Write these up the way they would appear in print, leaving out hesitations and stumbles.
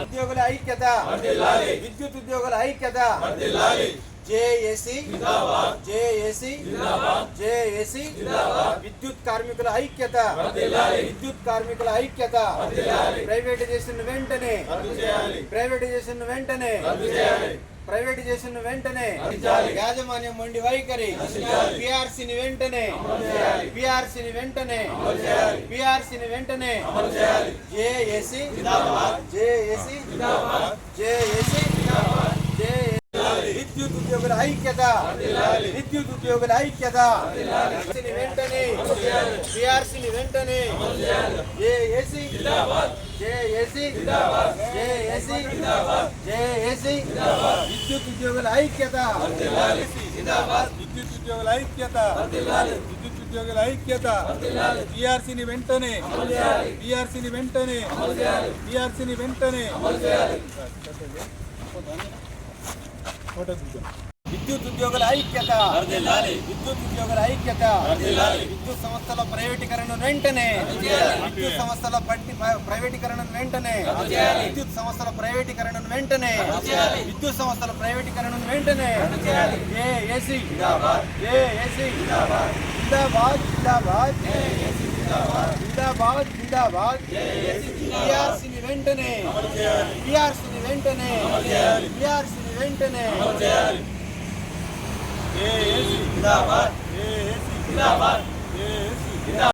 ఉద్యోగుల ఐక్యత, విద్యుత్ ఉద్యోగుల ఐక్యత, జేఏసీ జేఏసీ జేఏసీ, విద్యుత్ కార్మికుల ఐక్యత, విద్యుత్ కార్మికుల ఐక్యత, ప్రైవేటైజేషన్ వెంటనే, ప్రైవేటైజేషన్ వెంటనే, ప్రైవేటైజేషన్ వెంటనే, యాజమాన్యం మొండి వైఖరి, పిఆర్సీని వెంటనే, పిఆర్సీని వెంటనే, పిఆర్సీని వెంటనే, జేఏసీ జేఏసీ జేఏసీ విద్యుత్ ఉద్యోగుల ఐక్యత, విద్యుత్ ఉద్యోగుల ఐక్యత, వెంటనే, పిఆర్సీని వెంటనే, జేఏసీ జేఏసీ జేఏసీ జేఏసీ, విద్యుత్ ఉద్యోగుల ఐక్యత, విద్యుత్ ఉద్యోగుల ఐక్యత, విద్యుత్ ఉద్యోగుల ఐక్యత, పిఆర్సీని వెంటనే, పిఆర్సీని వెంటనే, పిఆర్సీని వెంటనే, విద్యుత్ ఉద్యోగుల ఐక్యత, విద్యుత్ ఉద్యోగుల ఐక్యత, విద్యుత్ సంస్థల ప్రైవేటీకరణ వెంటనే, విద్యుత్ సంస్థల ప్రైవేటీకరణ వెంటనే, విద్యుత్ సంస్థల ప్రైవేటీకరణ వెంటనే, విద్యుత్ సంస్థల ప్రైవేటీకరణ వెంటనే, జేఏసీ జేఏసీ జిందాబాద్ జిందాబాద్ జిందాబాద్ జిందాబాద్, పిఆర్సీని వెంటనే, పిఆర్సీని వెంటనే, పిఆర్సీని వెంటనే,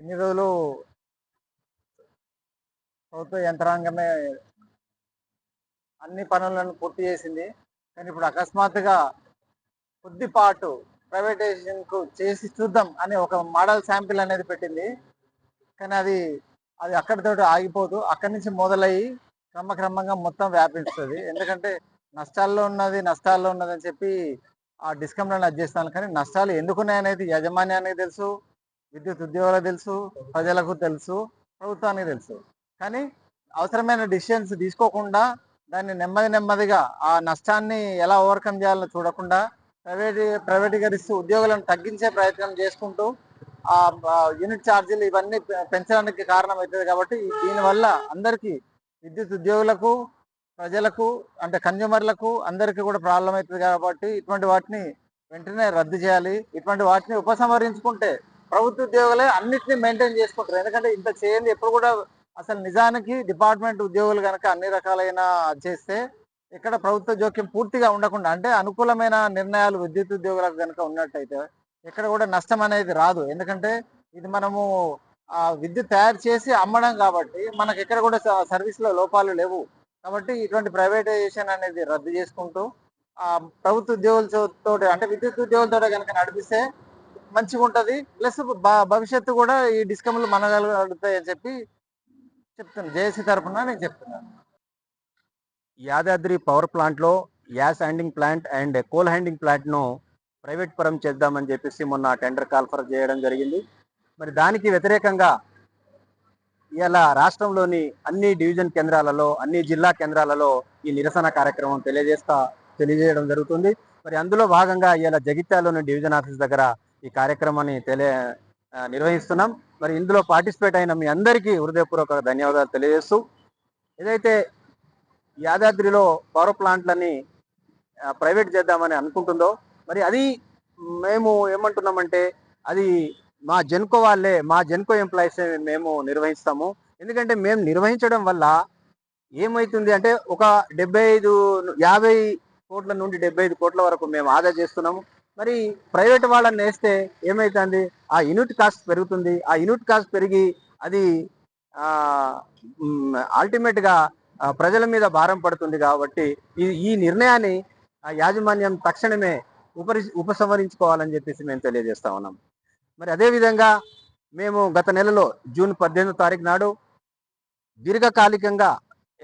ఇన్ని రోజులు ప్రభుత్వ యంత్రాంగమే అన్ని పనులను పూర్తి చేసింది. కానీ ఇప్పుడు అకస్మాత్తుగా కొద్దిపాటు ప్రైవేటైజేషన్ కు చేసి చూద్దాం అని ఒక మోడల్ శాంపిల్ అనేది పెట్టింది. కానీ అది అక్కడితో ఆగిపోదు, అక్కడి నుంచి మొదలయ్యి క్రమక్రమంగా మొత్తం వ్యాపిస్తుంది. ఎందుకంటే నష్టాల్లో ఉన్నది అని చెప్పి ఆ డిస్కంలను అది చేస్తాను. కానీ నష్టాలు ఎందుకున్నాయనేది యాజమాన్యానికి తెలుసు, విద్యుత్ ఉద్యోగులకు తెలుసు, ప్రజలకు తెలుసు, ప్రభుత్వానికి తెలుసు. కానీ అవసరమైన డిసిషన్స్ తీసుకోకుండా దాన్ని నెమ్మదిగా ఆ నష్టాన్ని ఎలా ఓవర్కమ్ చేయాలో చూడకుండా ప్రైవేటీకరిస్తూ ఉద్యోగులను తగ్గించే ప్రయత్నం చేసుకుంటూ ఆ యూనిట్ ఛార్జీలు ఇవన్నీ పెంచడానికి కారణమవుతుంది. కాబట్టి దీనివల్ల అందరికీ విద్యుత్ ఉద్యోగులకు, ప్రజలకు అంటే కన్జ్యూమర్లకు అందరికీ కూడా ప్రాబ్లం అవుతుంది. కాబట్టి ఇటువంటి వాటిని వెంటనే రద్దు చేయాలి. ఇటువంటి వాటిని ఉపసంహరించుకుంటే ప్రభుత్వ ఉద్యోగులే అన్నిటినీ మెయింటైన్ చేసుకుంటారు. ఎందుకంటే ఇంత చేయండి ఎప్పుడు కూడా అసలు నిజానికి డిపార్ట్మెంట్ ఉద్యోగులు కనుక అన్ని రకాలైన చేస్తే ఇక్కడ ప్రభుత్వ జోక్యం పూర్తిగా ఉండకుండా అంటే అనుకూలమైన నిర్ణయాలు విద్యుత్ ఉద్యోగులకు కనుక ఉన్నట్టయితే ఎక్కడ కూడా నష్టం అనేది రాదు. ఎందుకంటే ఇది మనము విద్యుత్ తయారు చేసి అమ్మడం కాబట్టి మనకు ఎక్కడ కూడా సర్వీస్లో లోపాలు లేవు. కాబట్టి ఇటువంటి ప్రైవేటైజేషన్ అనేది రద్దు చేసుకుంటూ ప్రభుత్వ ఉద్యోగులతో అంటే విద్యుత్ ఉద్యోగులతో కనుక నడిపిస్తే మంచిగా ఉంటుంది. ప్లస్ భవిష్యత్తు కూడా ఈ డిస్కమ్లు మనగలుగుతాయి అని చెప్పి చెప్తున్నాను. జేఏసీ తరఫున నేను చెప్తున్నాను. యాదాద్రి పవర్ ప్లాంట్లో gas handing plant and coal handing ప్లాంట్ను ప్రైవేట్ పరం చేద్దామని చెప్పేసి మొన్న టెండర్ కాల్ఫర్ చేయడం జరిగింది. మరి దానికి వ్యతిరేకంగా ఇలా రాష్ట్రంలోని అన్ని డివిజన్ కేంద్రాలలో, అన్ని జిల్లా కేంద్రాలలో ఈ నిరసన కార్యక్రమం తెలియజేయడం జరుగుతుంది. మరి అందులో భాగంగా ఇలా జగిత్యాలలోని డివిజన్ ఆఫీస్ దగ్గర ఈ కార్యక్రమాన్ని నిర్వహిస్తున్నాం. మరి ఇందులో పార్టిసిపేట్ అయిన మీ అందరికీ హృదయపూర్వక ధన్యవాదాలు తెలియజేస్తూ, ఏదైతే యాదాద్రిలో పవర్ ప్లాంట్లని ప్రైవేట్ చేద్దామని అనుకుంటుందో మరి అది మేము ఏమంటున్నామంటే అది మా జెన్కో వాళ్ళే, మా జెన్కో ఎంప్లాయీస్ మేము నిర్వహిస్తాము. ఎందుకంటే మేము నిర్వహించడం వల్ల ఏమవుతుంది అంటే ఒక 50 కోట్ల నుండి 75 కోట్ల వరకు మేము ఆదా చేస్తున్నాము. మరి ప్రైవేట్ వాళ్ళని వేస్తే ఏమవుతుంది, ఆ యూనిట్ కాస్ట్ పెరుగుతుంది. ఆ యూనిట్ కాస్ట్ పెరిగి అది అల్టిమేట్గా ప్రజల మీద భారం పడుతుంది. కాబట్టి ఈ నిర్ణయాన్ని యాజమాన్యం తక్షణమే ఉపసంహరించుకోవాలని చెప్పేసి మేము తెలియజేస్తా ఉన్నాం. మరి అదేవిధంగా మేము గత నెలలో జూన్ 18వ తారీఖు నాడు దీర్ఘకాలికంగా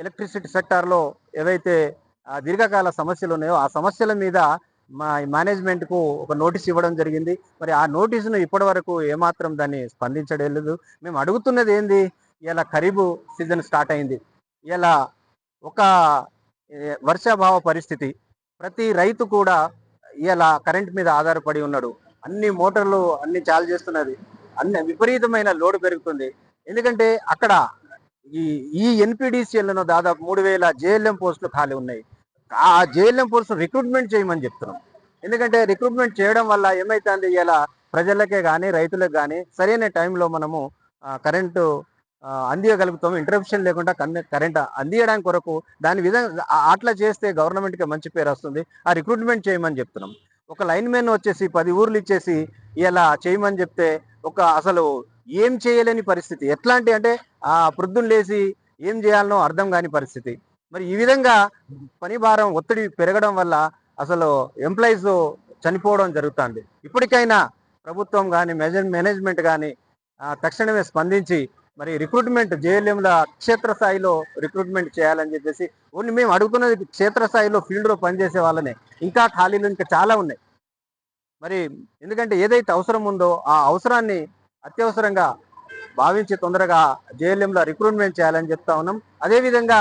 ఎలక్ట్రిసిటీ సెక్టార్లో ఏవైతే దీర్ఘకాల సమస్యలు ఉన్నాయో ఆ సమస్యల మీద మా మేనేజ్మెంట్కు ఒక నోటీస్ ఇవ్వడం జరిగింది. మరి ఆ నోటీసును ఇప్పటి వరకు ఏమాత్రం దాన్ని స్పందించడం లేదు. మేము అడుగుతున్నది ఏంది, ఇలా ఖరీఫ్ సీజన్ స్టార్ట్ అయింది. ఇలా ఒక వర్షాభావ పరిస్థితి, ప్రతి రైతు కూడా ఇలా కరెంట్ మీద ఆధారపడి ఉన్నాడు. అన్ని మోటార్లు అన్ని చాలు చేస్తున్నది, అన్ని విపరీతమైన లోడ్ పెరుగుతుంది. ఎందుకంటే అక్కడ ఈ ఈ ఎన్పిడిసిఎల్ను దాదాపు 3,000 జేఎల్ఎం పోస్టులు ఖాళీ ఉన్నాయి. ఆ జేఎల్ఎం పోస్టులు రిక్రూట్మెంట్ చేయమని చెప్తున్నాం. ఎందుకంటే రిక్రూట్మెంట్ చేయడం వల్ల ఏమైతుంది, ఇలా ప్రజలకే కానీ రైతులకు కానీ సరైన టైంలో మనము కరెంటు అందియగలుగుతాము. ఇంటరప్షన్ లేకుండా కరెంట్ అందియడానికి కొరకు దాని విధంగా అట్లా చేస్తే గవర్నమెంట్కి మంచి పేరు వస్తుంది. ఆ రిక్రూట్మెంట్ చేయమని చెప్తున్నాం. ఒక లైన్ మెన్ వచ్చేసి 10 ఊర్లు ఇచ్చేసి ఇలా చేయమని చెప్తే అసలు ఏం చేయలేని పరిస్థితి. ఎట్లాంటి అంటే ప్రొద్దున లేచి ఏం చేయాలనో అర్థం కాని పరిస్థితి. మరి ఈ విధంగా పని భారం ఒత్తిడి పెరగడం వల్ల అసలు ఎంప్లాయీస్ చనిపోవడం జరుగుతుంది. ఇప్పటికైనా ప్రభుత్వం కానీ మేనేజ్మెంట్ కానీ తక్షణమే స్పందించి మరి రిక్రూట్మెంట్ జేఎల్ఎంల క్షేత్రస్థాయిలో రిక్రూట్మెంట్ చేయాలని చెప్పేసి ఓన్లీ మేము అడుగుతున్నది క్షేత్రస్థాయిలో ఫీల్డ్లో పనిచేసే వాళ్ళనే. ఇంకా ఖాళీలు ఇంకా చాలా ఉన్నాయి. మరి ఎందుకంటే ఏదైతే అవసరం ఉందో ఆ అవసరాన్ని అత్యవసరంగా భావించి తొందరగా జేఎల్ఎంలో రిక్రూట్మెంట్ చేయాలని చెప్తా ఉన్నాం. అదేవిధంగా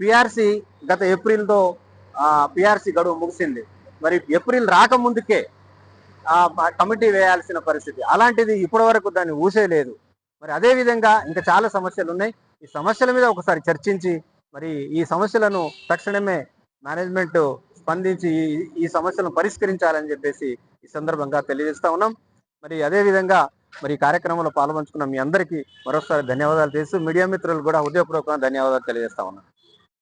పిఆర్సి గత ఏప్రిల్తో పిఆర్సి గడువు ముగిసింది. మరి ఏప్రిల్ రాకముందుకే కమిటీ వేయాల్సిన పరిస్థితి. అలాంటిది ఇప్పటి వరకు దాన్ని ఊసేయలేదు. మరి అదే విధంగా ఇంకా చాలా సమస్యలు ఉన్నాయి. ఈ సమస్యల మీద ఒకసారి చర్చించి మరి ఈ సమస్యలను తక్షణమే మేనేజ్మెంట్ స్పందించి ఈ సమస్యలను పరిష్కరించాలని చెప్పేసి ఈ సందర్భంగా తెలియజేస్తా ఉన్నాం. మరి అదే విధంగా మరి ఈ కార్యక్రమంలో పాల్పంచుకున్న మీ అందరికీ మరోసారి ధన్యవాదాలు తెలుసు. మీడియా మిత్రులు కూడా ఉదయపూర్వకంగా ధన్యవాదాలు తెలియజేస్తా ఉన్నాం.